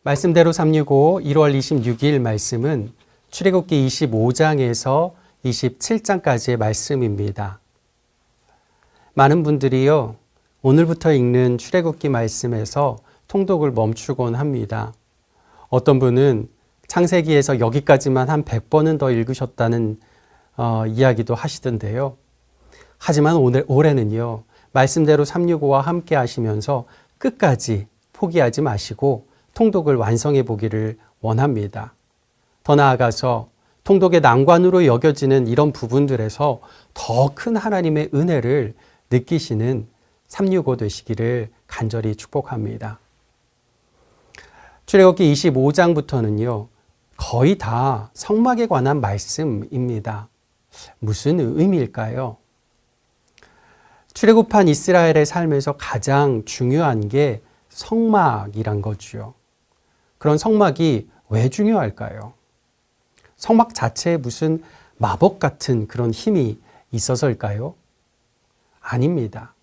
말씀대로 365 1월 26일 말씀은 출애굽기 25장에서 27장까지의 말씀입니다. 많은 분들이요, 오늘부터 읽는 출애굽기 말씀에서 통독을 멈추곤 합니다. 어떤 분은 창세기에서 여기까지만 한 100번은 더 읽으셨다는 이야기도 하시던데요. 하지만 올해는요, 말씀대로 365와 함께 하시면서 끝까지 포기하지 마시고 통독을 완성해 보기를 원합니다. 더 나아가서 통독의 난관으로 여겨지는 이런 부분들에서 더 큰 하나님의 은혜를 느끼시는 365 되시기를 간절히 축복합니다. 출애굽기 25장부터는요, 거의 다 성막에 관한 말씀입니다. 무슨 의미일까요? 출애굽한 이스라엘의 삶에서 가장 중요한 게 성막이란 거죠. 그런 성막이 왜 중요할까요? 성막 자체에 무슨 마법 같은 그런 힘이 있어서일까요? 아닙니다.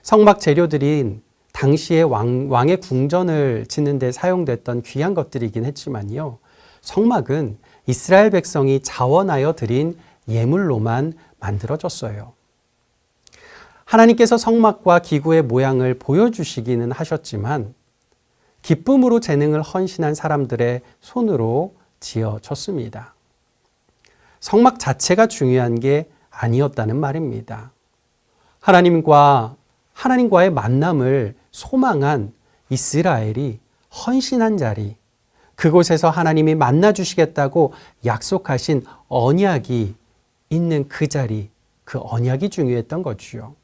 성막 재료들인 당시의 왕의 궁전을 짓는 데 사용됐던 귀한 것들이긴 했지만요. 성막은 이스라엘 백성이 자원하여 드린 예물로만 만들어졌어요. 하나님께서 성막과 기구의 모양을 보여주시기는 하셨지만 기쁨으로 재능을 헌신한 사람들의 손으로 지어졌습니다. 성막 자체가 중요한 게 아니었다는 말입니다. 하나님과의 만남을 소망한 이스라엘이 헌신한 자리, 그곳에서 하나님이 만나 주시겠다고 약속하신 언약이 있는 그 자리, 그 언약이 중요했던 거지요.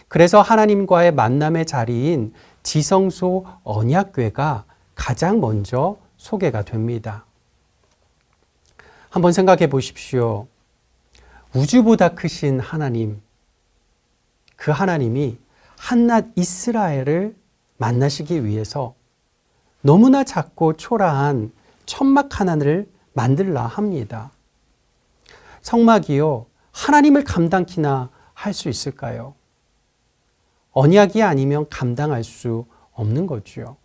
그래서 하나님과의 만남의 자리인 지성소 언약궤가 가장 먼저 소개가 됩니다. 한번 생각해 보십시오. 우주보다 크신 하나님, 그 하나님이 한낱 이스라엘을 만나시기 위해서 너무나 작고 초라한 천막 하나를 만들라 합니다. 성막이요, 하나님을 감당키나 할 수 있을까요? 언약이 아니면 감당할 수 없는 거죠.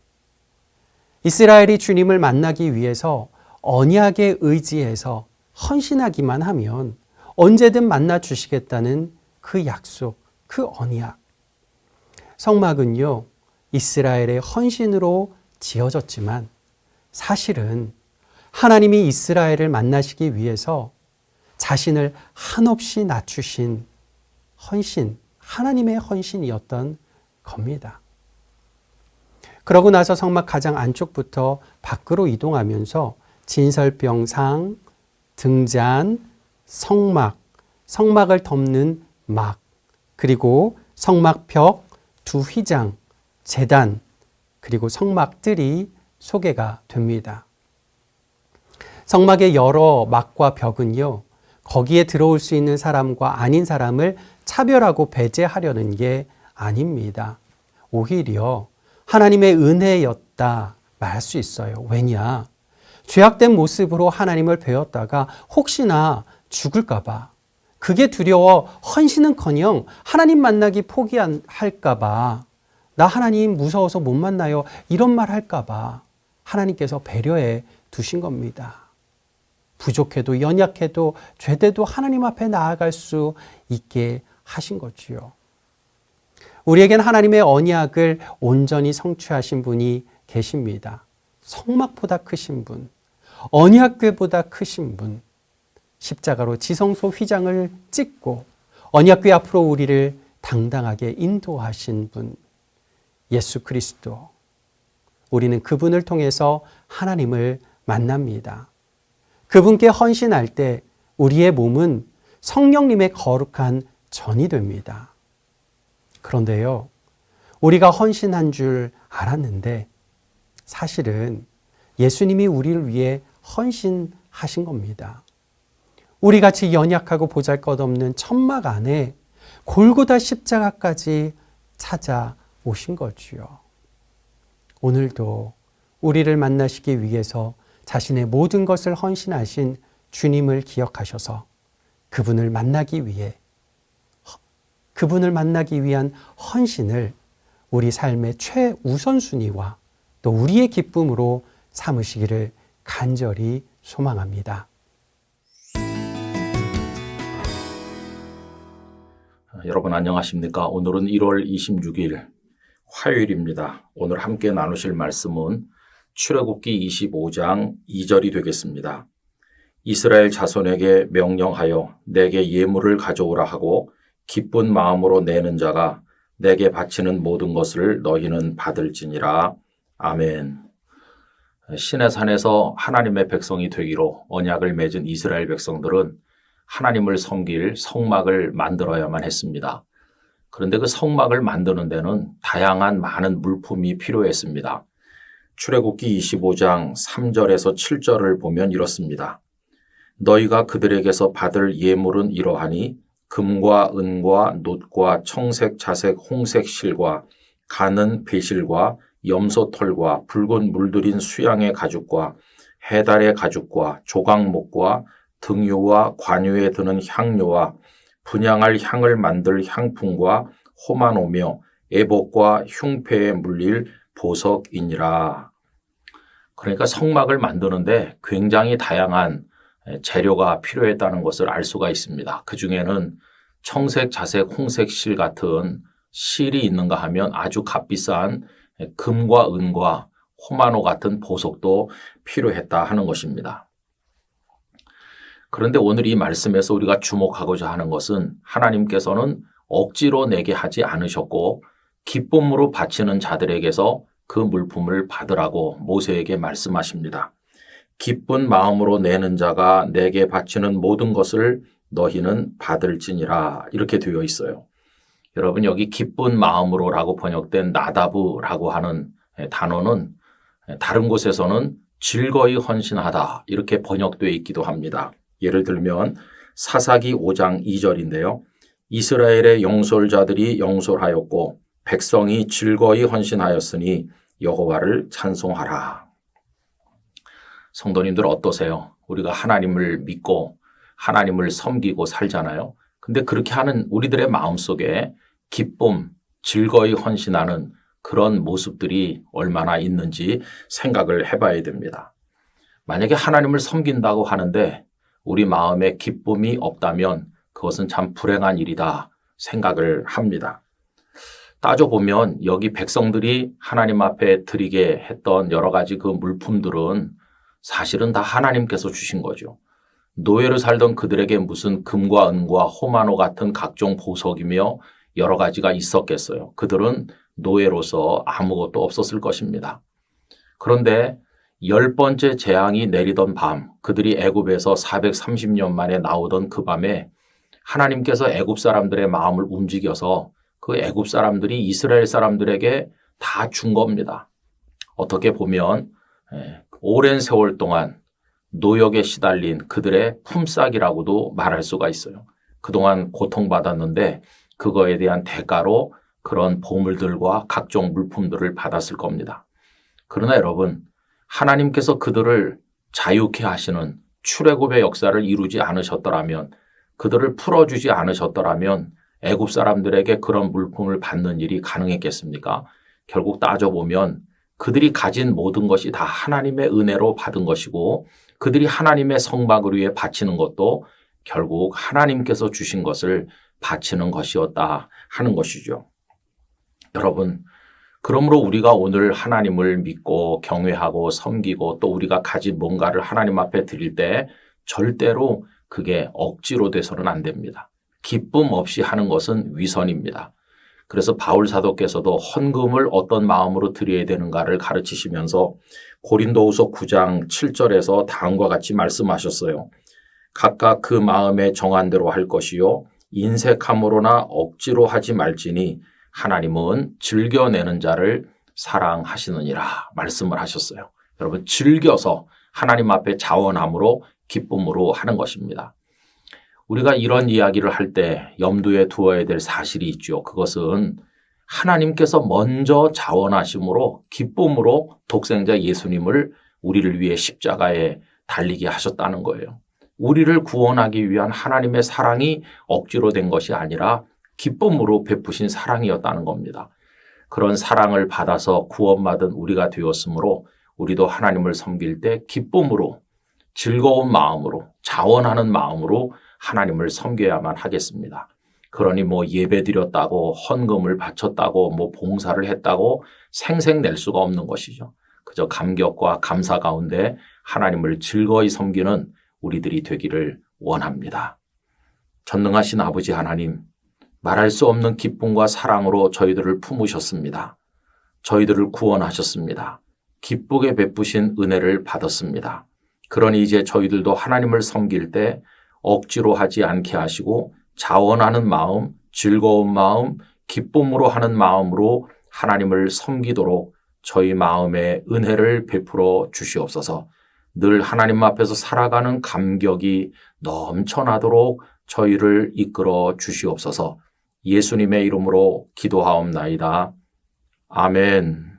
이스라엘이 주님을 만나기 위해서 언약에 의지해서 헌신하기만 하면 언제든 만나 주시겠다는 그 약속, 그 언약. 성막은요, 이스라엘의 헌신으로 지어졌지만 사실은 하나님이 이스라엘을 만나시기 위해서 자신을 한없이 낮추신 헌신, 하나님의 헌신이었던 겁니다. 그러고 나서 성막 가장 안쪽부터 밖으로 이동하면서 진설병상, 등잔, 성막을 덮는 막, 그리고 성막벽, 두 휘장, 제단, 그리고 성막들이 소개가 됩니다. 성막의 여러 막과 벽은요, 거기에 들어올 수 있는 사람과 아닌 사람을 차별하고 배제하려는 게 아닙니다. 오히려 하나님의 은혜였다 말할 수 있어요. 왜냐? 죄악된 모습으로 하나님을 배웠다가 혹시나 죽을까 봐, 그게 두려워 헌신은커녕 하나님 만나기 포기할까 봐, 나 하나님 무서워서 못 만나요, 이런 말 할까 봐 하나님께서 배려해 두신 겁니다. 부족해도 연약해도 죄돼도 하나님 앞에 나아갈 수 있게 하신 거지요. 우리에겐 하나님의 언약을 온전히 성취하신 분이 계십니다. 성막보다 크신 분, 언약궤보다 크신 분, 십자가로 지성소 휘장을 찍고 언약궤 앞으로 우리를 당당하게 인도하신 분, 예수 그리스도. 우리는 그분을 통해서 하나님을 만납니다. 그분께 헌신할 때 우리의 몸은 성령님의 거룩한 전이 됩니다. 그런데요, 우리가 헌신한 줄 알았는데 사실은 예수님이 우리를 위해 헌신하신 겁니다. 우리같이 연약하고 보잘것없는 천막 안에 골고다 십자가까지 찾아오신 거지요. 오늘도 우리를 만나시기 위해서 자신의 모든 것을 헌신하신 주님을 기억하셔서 그분을 만나기 위한 헌신을 우리 삶의 최우선순위와 또 우리의 기쁨으로 삼으시기를 간절히 소망합니다. 여러분 안녕하십니까? 오늘은 1월 26일 화요일입니다. 오늘 함께 나누실 말씀은 출애굽기 25장 2절이 되겠습니다. 이스라엘 자손에게 명령하여 내게 예물을 가져오라 하고 기쁜 마음으로 내는 자가 내게 바치는 모든 것을 너희는 받을지니라. 아멘. 시내산에서 하나님의 백성이 되기로 언약을 맺은 이스라엘 백성들은 하나님을 섬길 성막을 만들어야만 했습니다. 그런데 그 성막을 만드는 데는 다양한 많은 물품이 필요했습니다. 출애굽기 25장 3절에서 7절을 보면 이렇습니다. 너희가 그들에게서 받을 예물은 이러하니 금과 은과 놋과 청색, 자색, 홍색 실과 가는 배실과 염소털과 붉은 물들인 수양의 가죽과 해달의 가죽과 조각목과 등유와 관유에 드는 향료와 분향할 향을 만들 향품과 호마노며 애복과 흉패에 물릴 보석이니라. 그러니까 성막을 만드는데 굉장히 다양한 재료가 필요했다는 것을 알 수가 있습니다. 그 중에는 청색, 자색, 홍색 실 같은 실이 있는가 하면 아주 값비싼 금과 은과 호마노 같은 보석도 필요했다 하는 것입니다. 그런데 오늘 이 말씀에서 우리가 주목하고자 하는 것은 하나님께서는 억지로 내게 하지 않으셨고 기쁨으로 바치는 자들에게서 그 물품을 받으라고 모세에게 말씀하십니다. 기쁜 마음으로 내는 자가 내게 바치는 모든 것을 너희는 받을지니라 이렇게 되어 있어요. 여러분 여기 기쁜 마음으로라고 번역된 나다브라고 하는 단어는 다른 곳에서는 즐거이 헌신하다 이렇게 번역되어 있기도 합니다. 예를 들면 사사기 5장 2절인데요. 이스라엘의 영솔자들이 영솔하였고 백성이 즐거이 헌신하였으니 여호와를 찬송하라. 성도님들 어떠세요? 우리가 하나님을 믿고 하나님을 섬기고 살잖아요. 근데 그렇게 하는 우리들의 마음속에 기쁨, 즐거이 헌신하는 그런 모습들이 얼마나 있는지 생각을 해봐야 됩니다. 만약에 하나님을 섬긴다고 하는데 우리 마음에 기쁨이 없다면 그것은 참 불행한 일이다 생각을 합니다. 따져보면 여기 백성들이 하나님 앞에 드리게 했던 여러 가지 그 물품들은 사실은 다 하나님께서 주신 거죠. 노예로 살던 그들에게 무슨 금과 은과 호마노 같은 각종 보석이며 여러 가지가 있었겠어요. 그들은 노예로서 아무것도 없었을 것입니다. 그런데 10번째 재앙이 내리던 밤, 그들이 애굽에서 430년 만에 나오던 그 밤에 하나님께서 애굽 사람들의 마음을 움직여서 그 애굽 사람들이 이스라엘 사람들에게 다 준 겁니다. 어떻게 보면 오랜 세월 동안 노역에 시달린 그들의 품삯이라고도 말할 수가 있어요. 그동안 고통받았는데 그거에 대한 대가로 그런 보물들과 각종 물품들을 받았을 겁니다. 그러나 여러분, 하나님께서 그들을 자유케 하시는 출애굽의 역사를 이루지 않으셨더라면, 그들을 풀어주지 않으셨더라면 애굽 사람들에게 그런 물품을 받는 일이 가능했겠습니까? 결국 따져보면 그들이 가진 모든 것이 다 하나님의 은혜로 받은 것이고 그들이 하나님의 성막을 위해 바치는 것도 결국 하나님께서 주신 것을 바치는 것이었다 하는 것이죠. 여러분, 그러므로 우리가 오늘 하나님을 믿고 경외하고 섬기고 또 우리가 가진 뭔가를 하나님 앞에 드릴 때 절대로 그게 억지로 돼서는 안 됩니다. 기쁨 없이 하는 것은 위선입니다. 그래서 바울 사도께서도 헌금을 어떤 마음으로 드려야 되는가를 가르치시면서 고린도후서 9장 7절에서 다음과 같이 말씀하셨어요. 각각 그 마음에 정한 대로 할 것이요 인색함으로나 억지로 하지 말지니 하나님은 즐겨내는 자를 사랑하시느니라 말씀을 하셨어요. 여러분 즐겨서 하나님 앞에 자원함으로 기쁨으로 하는 것입니다. 우리가 이런 이야기를 할 때 염두에 두어야 될 사실이 있죠. 그것은 하나님께서 먼저 자원하심으로 기쁨으로 독생자 예수님을 우리를 위해 십자가에 달리게 하셨다는 거예요. 우리를 구원하기 위한 하나님의 사랑이 억지로 된 것이 아니라 기쁨으로 베푸신 사랑이었다는 겁니다. 그런 사랑을 받아서 구원받은 우리가 되었으므로 우리도 하나님을 섬길 때 기쁨으로, 즐거운 마음으로, 자원하는 마음으로 하나님을 섬겨야만 하겠습니다. 그러니 뭐 예배 드렸다고, 헌금을 바쳤다고, 뭐 봉사를 했다고 생색낼 수가 없는 것이죠. 그저 감격과 감사 가운데 하나님을 즐거이 섬기는 우리들이 되기를 원합니다. 전능하신 아버지 하나님, 말할 수 없는 기쁨과 사랑으로 저희들을 품으셨습니다. 저희들을 구원하셨습니다. 기쁘게 베푸신 은혜를 받았습니다. 그러니 이제 저희들도 하나님을 섬길 때 억지로 하지 않게 하시고 자원하는 마음, 즐거운 마음, 기쁨으로 하는 마음으로 하나님을 섬기도록 저희 마음에 은혜를 베풀어 주시옵소서. 늘 하나님 앞에서 살아가는 감격이 넘쳐나도록 저희를 이끌어 주시옵소서. 예수님의 이름으로 기도하옵나이다. 아멘.